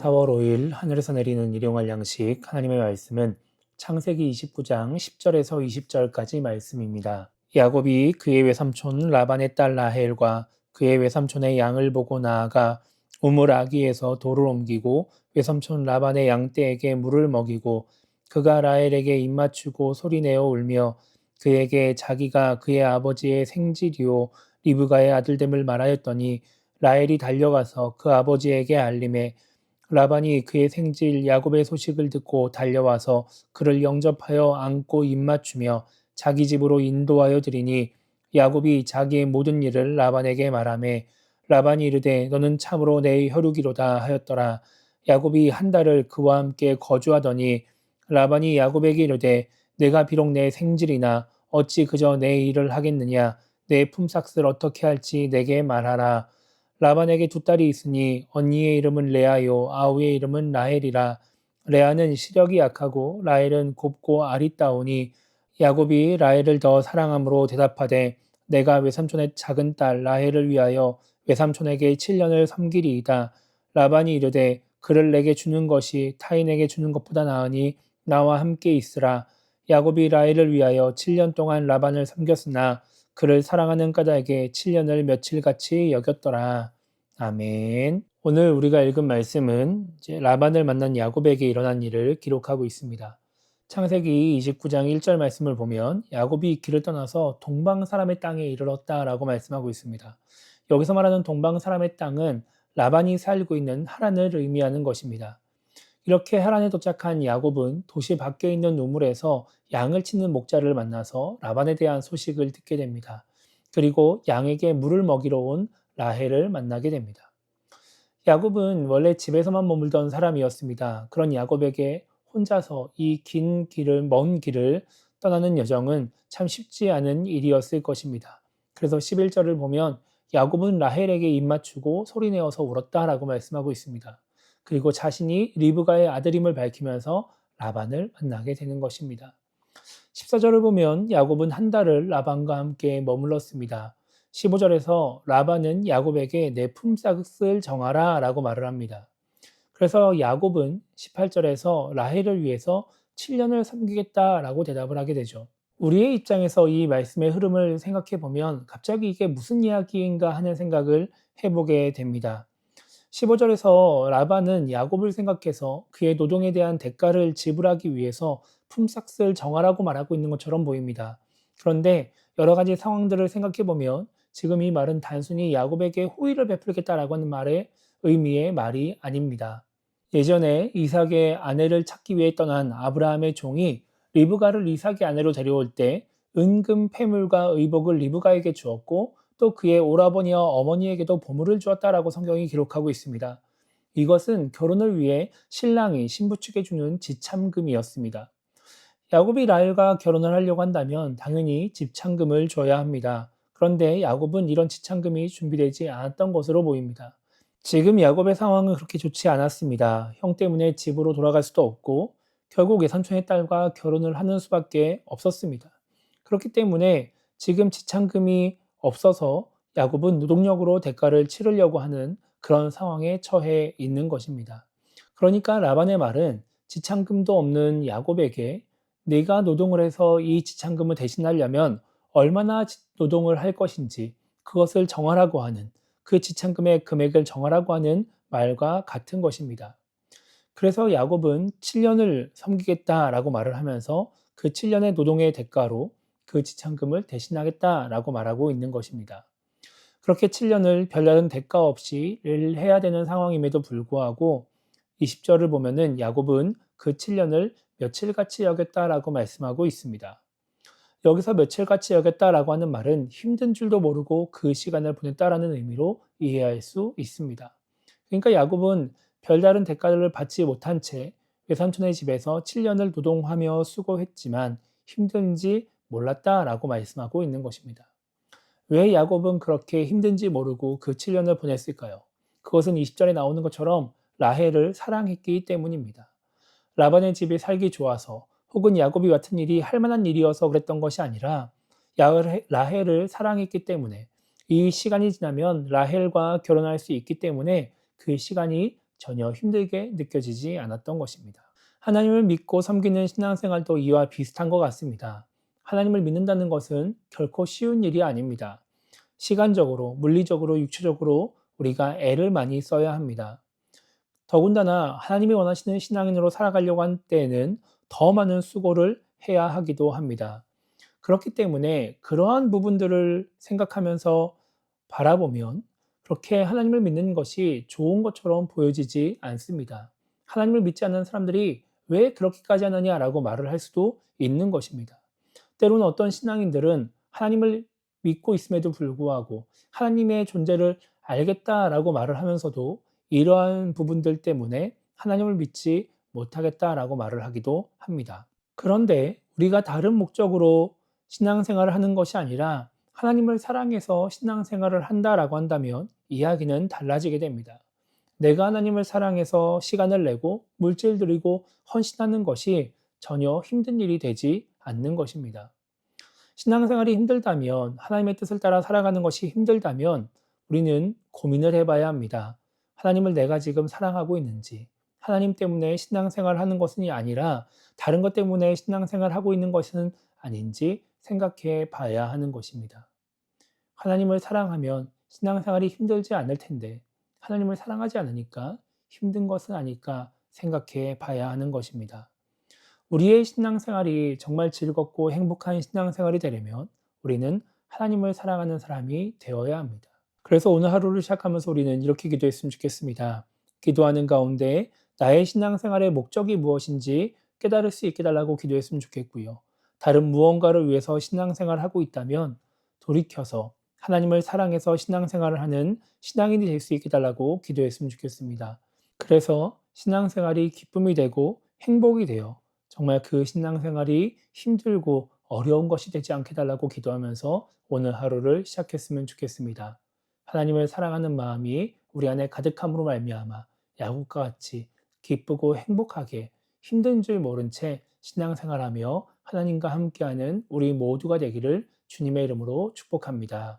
4월 5일 하늘에서 내리는 일용할 양식 하나님의 말씀은 창세기 29장 10절에서 20절까지 말씀입니다. 야곱이 그의 외삼촌 라반의 딸 라헬과 그의 외삼촌의 양을 보고 나아가 우물 아기에서 돌을 옮기고 외삼촌 라반의 양떼에게 물을 먹이고 그가 라헬에게 입맞추고 소리내어 울며 그에게 자기가 그의 아버지의 생질이요 리브가의 아들됨을 말하였더니 라헬이 달려가서 그 아버지에게 알림해 라반이 그의 생질 야곱의 소식을 듣고 달려와서 그를 영접하여 안고 입맞추며 자기 집으로 인도하여 드리니 야곱이 자기의 모든 일을 라반에게 말하매 라반이 이르되 너는 참으로 내 혈육이로다 하였더라. 야곱이 한 달을 그와 함께 거주하더니 라반이 야곱에게 이르되 내가 비록 내 생질이나 어찌 그저 내 일을 하겠느냐 내 품삯을 어떻게 할지 내게 말하라. 라반에게 두 딸이 있으니 언니의 이름은 레아요 아우의 이름은 라헬이라. 레아는 시력이 약하고 라헬은 곱고 아리따우니 야곱이 라헬을 더 사랑함으로 대답하되 내가 외삼촌의 작은 딸 라헬을 위하여 외삼촌에게 7년을 섬기리이다. 라반이 이르되 그를 내게 주는 것이 타인에게 주는 것보다 나으니 나와 함께 있으라. 야곱이 라헬을 위하여 7년 동안 라반을 섬겼으나 그를 사랑하는 까닭에 7년을 며칠같이 여겼더라. 아멘. 오늘 우리가 읽은 말씀은 라반을 만난 야곱에게 일어난 일을 기록하고 있습니다. 창세기 29장 1절 말씀을 보면 야곱이 길을 떠나서 동방 사람의 땅에 이르렀다라고 말씀하고 있습니다. 여기서 말하는 동방 사람의 땅은 라반이 살고 있는 하란을 의미하는 것입니다. 이렇게 하란에 도착한 야곱은 도시 밖에 있는 우물에서 양을 치는 목자를 만나서 라반에 대한 소식을 듣게 됩니다. 그리고 양에게 물을 먹이러 온 라헬을 만나게 됩니다. 야곱은 원래 집에서만 머물던 사람이었습니다. 그런 야곱에게 혼자서 이 긴 길을, 먼 길을 떠나는 여정은 참 쉽지 않은 일이었을 것입니다. 그래서 11절을 보면 야곱은 라헬에게 입맞추고 소리내어서 울었다라고 말씀하고 있습니다. 그리고 자신이 리브가의 아들임을 밝히면서 라반을 만나게 되는 것입니다. 14절을 보면 야곱은 한 달을 라반과 함께 머물렀습니다. 15절에서 라반은 야곱에게 내 품삯을 정하라 라고 말을 합니다. 그래서 야곱은 18절에서 라헬을 위해서 7년을 섬기겠다라고 대답을 하게 되죠. 우리의 입장에서 이 말씀의 흐름을 생각해 보면 갑자기 이게 무슨 이야기인가 하는 생각을 해보게 됩니다. 15절에서 라반은 야곱을 생각해서 그의 노동에 대한 대가를 지불하기 위해서 품삯을 정하라고 말하고 있는 것처럼 보입니다. 그런데 여러 가지 상황들을 생각해 보면 지금 이 말은 단순히 야곱에게 호의를 베풀겠다라고 하는 말의 의미의 말이 아닙니다. 예전에 이삭의 아내를 찾기 위해 떠난 아브라함의 종이 리브가를 이삭의 아내로 데려올 때 은금 패물과 의복을 리브가에게 주었고 또 그의 오라버니와 어머니에게도 보물을 주었다라고 성경이 기록하고 있습니다. 이것은 결혼을 위해 신랑이 신부 측에 주는 지참금이었습니다. 야곱이 라헬과 결혼을 하려고 한다면 당연히 지참금을 줘야 합니다. 그런데 야곱은 이런 지참금이 준비되지 않았던 것으로 보입니다. 지금 야곱의 상황은 그렇게 좋지 않았습니다. 형 때문에 집으로 돌아갈 수도 없고 결국 외삼촌의 딸과 결혼을 하는 수밖에 없었습니다. 그렇기 때문에 지금 지참금이 없어서 야곱은 노동력으로 대가를 치르려고 하는 그런 상황에 처해 있는 것입니다. 그러니까 라반의 말은 지참금도 없는 야곱에게 네가 노동을 해서 이 지참금을 대신하려면 얼마나 노동을 할 것인지 그것을 정하라고 하는 그 지참금의 금액을 정하라고 하는 말과 같은 것입니다. 그래서 야곱은 7년을 섬기겠다라고 말을 하면서 그 7년의 노동의 대가로 그 지참금을 대신하겠다라고 말하고 있는 것입니다. 그렇게 7년을 별다른 대가 없이 일을 해야 되는 상황임에도 불구하고 20절을 보면은 야곱은 그 7년을 며칠같이 여겼다라고 말씀하고 있습니다. 여기서 며칠같이 여겼다라고 하는 말은 힘든 줄도 모르고 그 시간을 보냈다라는 의미로 이해할 수 있습니다. 그러니까 야곱은 별다른 대가를 받지 못한 채 외삼촌의 집에서 7년을 노동하며 수고했지만 힘든지 몰랐다라고 말씀하고 있는 것입니다. 왜 야곱은 그렇게 힘든지 모르고 그 7년을 보냈을까요? 그것은 20절에 나오는 것처럼 라헬을 사랑했기 때문입니다. 라반의 집에 살기 좋아서 혹은 야곱이 맡은 일이 할 만한 일이어서 그랬던 것이 아니라 라헬을 사랑했기 때문에 이 시간이 지나면 라헬과 결혼할 수 있기 때문에 그 시간이 전혀 힘들게 느껴지지 않았던 것입니다. 하나님을 믿고 섬기는 신앙생활도 이와 비슷한 것 같습니다. 하나님을 믿는다는 것은 결코 쉬운 일이 아닙니다. 시간적으로, 물리적으로, 육체적으로 우리가 애를 많이 써야 합니다. 더군다나 하나님이 원하시는 신앙인으로 살아가려고 한 때에는 더 많은 수고를 해야 하기도 합니다. 그렇기 때문에 그러한 부분들을 생각하면서 바라보면 그렇게 하나님을 믿는 것이 좋은 것처럼 보여지지 않습니다. 하나님을 믿지 않는 사람들이 왜 그렇게까지 하느냐라고 말을 할 수도 있는 것입니다. 때로는 어떤 신앙인들은 하나님을 믿고 있음에도 불구하고 하나님의 존재를 알겠다라고 말을 하면서도 이러한 부분들 때문에 하나님을 믿지 못하겠다라고 말을 하기도 합니다. 그런데 우리가 다른 목적으로 신앙생활을 하는 것이 아니라 하나님을 사랑해서 신앙생활을 한다라고 한다면 이야기는 달라지게 됩니다. 내가 하나님을 사랑해서 시간을 내고 물질 들이고 헌신하는 것이 전혀 힘든 일이 되지 않는 것입니다. 신앙생활이 힘들다면, 하나님의 뜻을 따라 살아가는 것이 힘들다면 우리는 고민을 해봐야 합니다. 하나님을 내가 지금 사랑하고 있는지, 하나님 때문에 신앙생활을 하는 것은 아니라 다른 것 때문에 신앙생활을 하고 있는 것은 아닌지 생각해 봐야 하는 것입니다. 하나님을 사랑하면 신앙생활이 힘들지 않을 텐데 하나님을 사랑하지 않으니까 힘든 것은 아닐까 생각해 봐야 하는 것입니다. 우리의 신앙생활이 정말 즐겁고 행복한 신앙생활이 되려면 우리는 하나님을 사랑하는 사람이 되어야 합니다. 그래서 오늘 하루를 시작하면서 우리는 이렇게 기도했으면 좋겠습니다. 기도하는 가운데 나의 신앙생활의 목적이 무엇인지 깨달을 수 있게 달라고 기도했으면 좋겠고요. 다른 무언가를 위해서 신앙생활을 하고 있다면 돌이켜서 하나님을 사랑해서 신앙생활을 하는 신앙인이 될 수 있게 달라고 기도했으면 좋겠습니다. 그래서 신앙생활이 기쁨이 되고 행복이 되어 정말 그 신앙생활이 힘들고 어려운 것이 되지 않게 달라고 기도하면서 오늘 하루를 시작했으면 좋겠습니다. 하나님을 사랑하는 마음이 우리 안에 가득함으로 말미암아 야곱과 같이 기쁘고 행복하게 힘든 줄 모른 채 신앙생활하며 하나님과 함께하는 우리 모두가 되기를 주님의 이름으로 축복합니다.